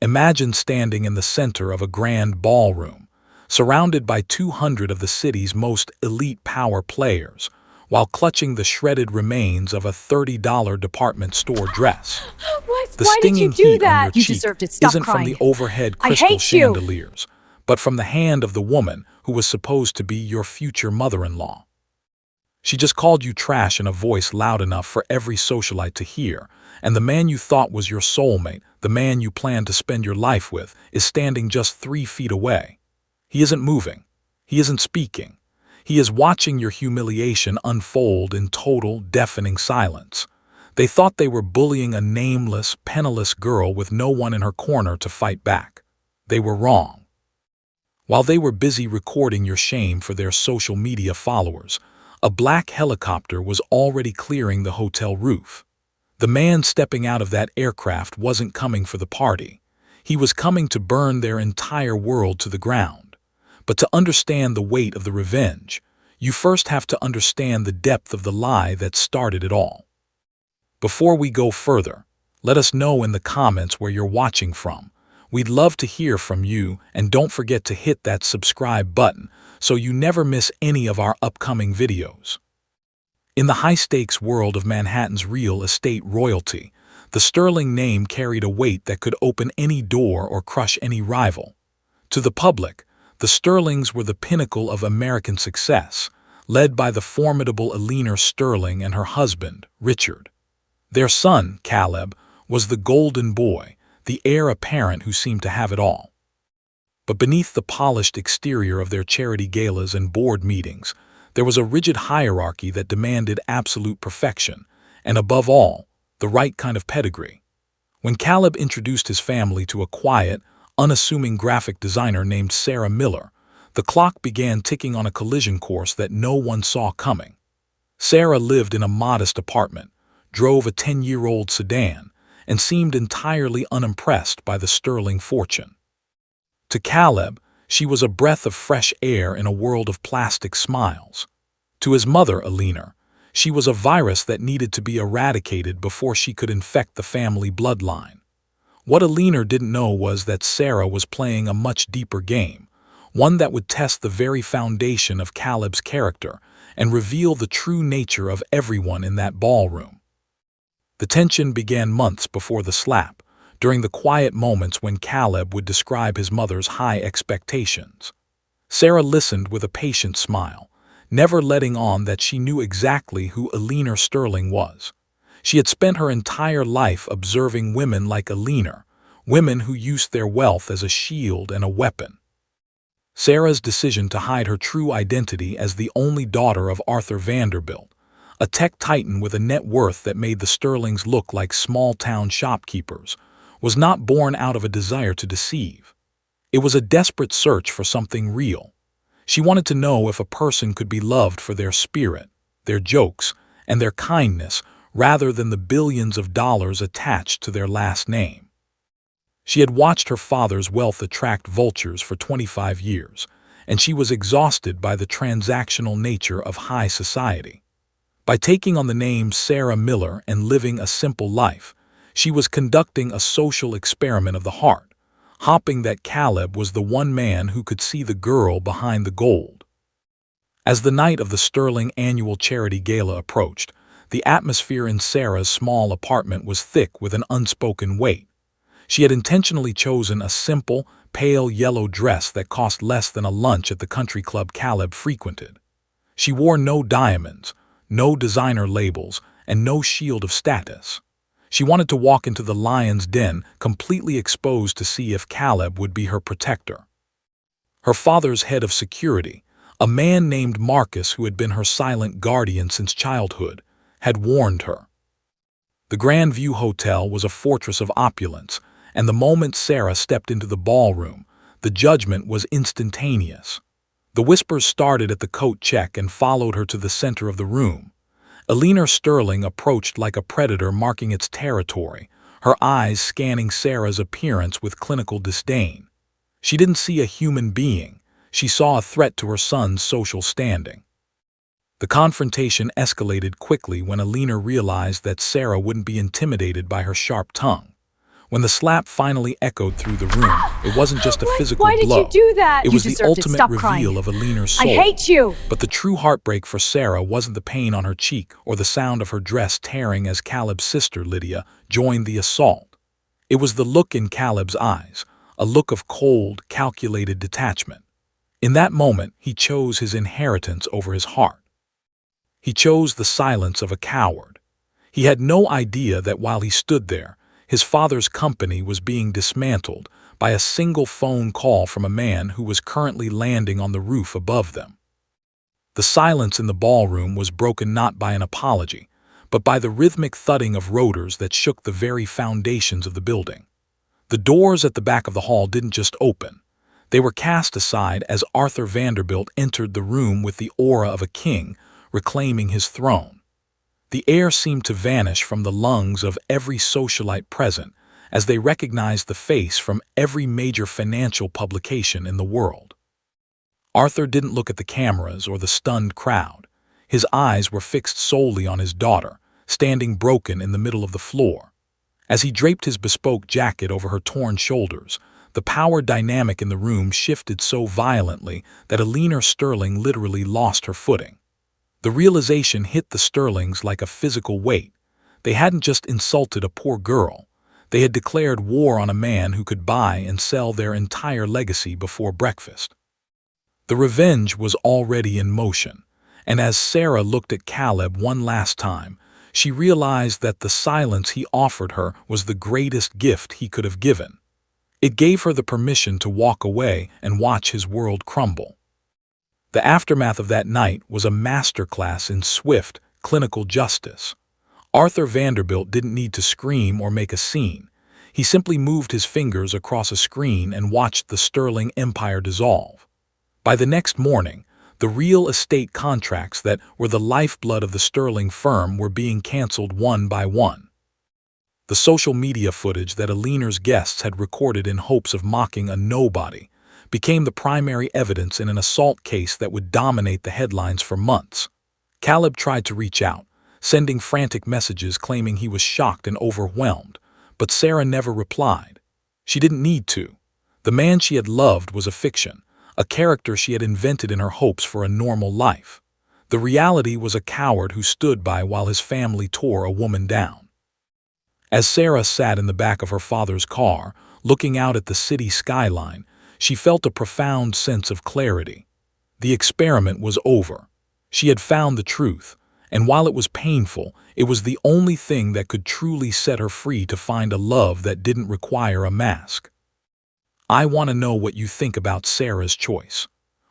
Imagine standing in the center of a grand ballroom, surrounded by 200 of the city's most elite power players, while clutching the shredded remains of a $30 department store dress. What? The Why did you stinging do heat on that? your You cheek deserved it. Stop isn't from the crying. overhead I crystal hate you. chandeliers, but from the hand of the woman who was supposed to be your future mother-in-law. She just called you trash in a voice loud enough for every socialite to hear, and the man you thought was your soulmate, the man you planned to spend your life with, is standing just 3 feet away. He isn't moving. He isn't speaking. He is watching your humiliation unfold in total, deafening silence. They thought they were bullying a nameless, penniless girl with no one in her corner to fight back. They were wrong. While they were busy recording your shame for their social media followers, a black helicopter was already clearing the hotel roof. The man stepping out of that aircraft wasn't coming for the party. He was coming to burn their entire world to the ground. But to understand the weight of the revenge, you first have to understand the depth of the lie that started it all. Before we go further, let us know in the comments where you're watching from. We'd love to hear from you, and don't forget to hit that subscribe button so you never miss any of our upcoming videos. In the high-stakes world of Manhattan's real estate royalty, the Sterling name carried a weight that could open any door or crush any rival. To the public, the Sterlings were the pinnacle of American success, led by the formidable Eleanor Sterling and her husband, Richard. Their son, Caleb, was the golden boy, the heir apparent who seemed to have it all. But beneath the polished exterior of their charity galas and board meetings, there was a rigid hierarchy that demanded absolute perfection, and above all, the right kind of pedigree. When Caleb introduced his family to a quiet, unassuming graphic designer named Sarah Miller, the clock began ticking on a collision course that no one saw coming. Sarah lived in a modest apartment, drove a 10-year-old sedan, and seemed entirely unimpressed by the Sterling fortune. To Caleb, she was a breath of fresh air in a world of plastic smiles. To his mother, Eleanor, she was a virus that needed to be eradicated before she could infect the family bloodline. What Eleanor didn't know was that Sarah was playing a much deeper game, one that would test the very foundation of Caleb's character and reveal the true nature of everyone in that ballroom. The tension began months before the slap, during the quiet moments when Caleb would describe his mother's high expectations. Sarah listened with a patient smile, never letting on that she knew exactly who Eleanor Sterling was. She had spent her entire life observing women like Eleanor, women who used their wealth as a shield and a weapon. Sarah's decision to hide her true identity as the only daughter of Arthur Vanderbilt, a tech titan with a net worth that made the Sterlings look like small-town shopkeepers, was not born out of a desire to deceive. It was a desperate search for something real. She wanted to know if a person could be loved for their spirit, their jokes, and their kindness rather than the billions of dollars attached to their last name. She had watched her father's wealth attract vultures for 25 years, and she was exhausted by the transactional nature of high society. By taking on the name Sarah Miller and living a simple life, she was conducting a social experiment of the heart, hoping that Caleb was the one man who could see the girl behind the gold. As the night of the Sterling annual charity gala approached, the atmosphere in Sarah's small apartment was thick with an unspoken weight. She had intentionally chosen a simple, pale yellow dress that cost less than a lunch at the country club Caleb frequented. She wore no diamonds, no designer labels, and no shield of status. She wanted to walk into the lion's den completely exposed to see if Caleb would be her protector. Her father's head of security, a man named Marcus who had been her silent guardian since childhood, had warned her. The Grand View Hotel was a fortress of opulence, and the moment Sarah stepped into the ballroom, the judgment was instantaneous. The whispers started at the coat check and followed her to the center of the room. Eleanor Sterling approached like a predator marking its territory, her eyes scanning Sarah's appearance with clinical disdain. She didn't see a human being. She saw a threat to her son's social standing. The confrontation escalated quickly when Eleanor realized that Sarah wouldn't be intimidated by her sharp tongue. When the slap finally echoed through the room, it wasn't just a physical Why did blow. you do that? It was the deserved it. ultimate Stop reveal crying. of Alina's I soul. hate you. But the true heartbreak for Sarah wasn't the pain on her cheek or the sound of her dress tearing as Caleb's sister, Lydia, joined the assault. It was the look in Caleb's eyes, a look of cold, calculated detachment. In that moment, he chose his inheritance over his heart. He chose the silence of a coward. He had no idea that while he stood there, his father's company was being dismantled by a single phone call from a man who was currently landing on the roof above them. The silence in the ballroom was broken not by an apology, but by the rhythmic thudding of rotors that shook the very foundations of the building. The doors at the back of the hall didn't just open. They were cast aside as Arthur Vanderbilt entered the room with the aura of a king reclaiming his throne. The air seemed to vanish from the lungs of every socialite present as they recognized the face from every major financial publication in the world. Arthur didn't look at the cameras or the stunned crowd. His eyes were fixed solely on his daughter, standing broken in the middle of the floor. As he draped his bespoke jacket over her torn shoulders, the power dynamic in the room shifted so violently that Alina Sterling literally lost her footing. The realization hit the Sterlings like a physical weight. They hadn't just insulted a poor girl. They had declared war on a man who could buy and sell their entire legacy before breakfast. The revenge was already in motion, and as Sarah looked at Caleb one last time, she realized that the silence he offered her was the greatest gift he could have given. It gave her the permission to walk away and watch his world crumble. The aftermath of that night was a masterclass in swift, clinical justice. Arthur Vanderbilt didn't need to scream or make a scene. He simply moved his fingers across a screen and watched the Sterling empire dissolve. By the next morning, the real estate contracts that were the lifeblood of the Sterling firm were being canceled one by one. The social media footage that Alina's guests had recorded in hopes of mocking a nobody became the primary evidence in an assault case that would dominate the headlines for months. Caleb tried to reach out, sending frantic messages claiming he was shocked and overwhelmed, but Sarah never replied. She didn't need to. The man she had loved was a fiction, a character she had invented in her hopes for a normal life. The reality was a coward who stood by while his family tore a woman down. As Sarah sat in the back of her father's car, looking out at the city skyline, she felt a profound sense of clarity. The experiment was over. She had found the truth, and while it was painful, it was the only thing that could truly set her free to find a love that didn't require a mask. I want to know what you think about Sarah's choice.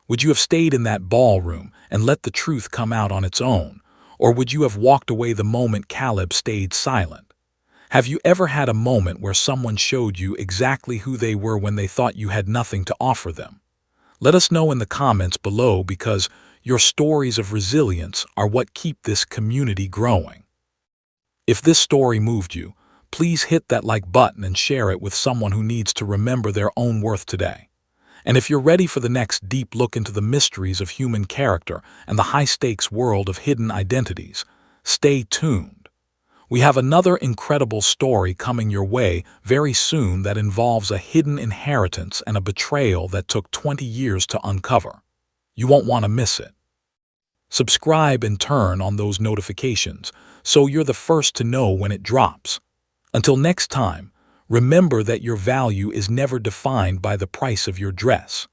Would you have stayed in that ballroom and let the truth come out on its own, or would you have walked away the moment Caleb stayed silent? Have you ever had a moment where someone showed you exactly who they were when they thought you had nothing to offer them? Let us know in the comments below because your stories of resilience are what keep this community growing. If this story moved you, please hit that like button and share it with someone who needs to remember their own worth today. And if you're ready for the next deep look into the mysteries of human character and the high-stakes world of hidden identities, stay tuned. We have another incredible story coming your way very soon that involves a hidden inheritance and a betrayal that took 20 years to uncover. You won't want to miss it. Subscribe and turn on those notifications so you're the first to know when it drops. Until next time, remember that your value is never defined by the price of your dress.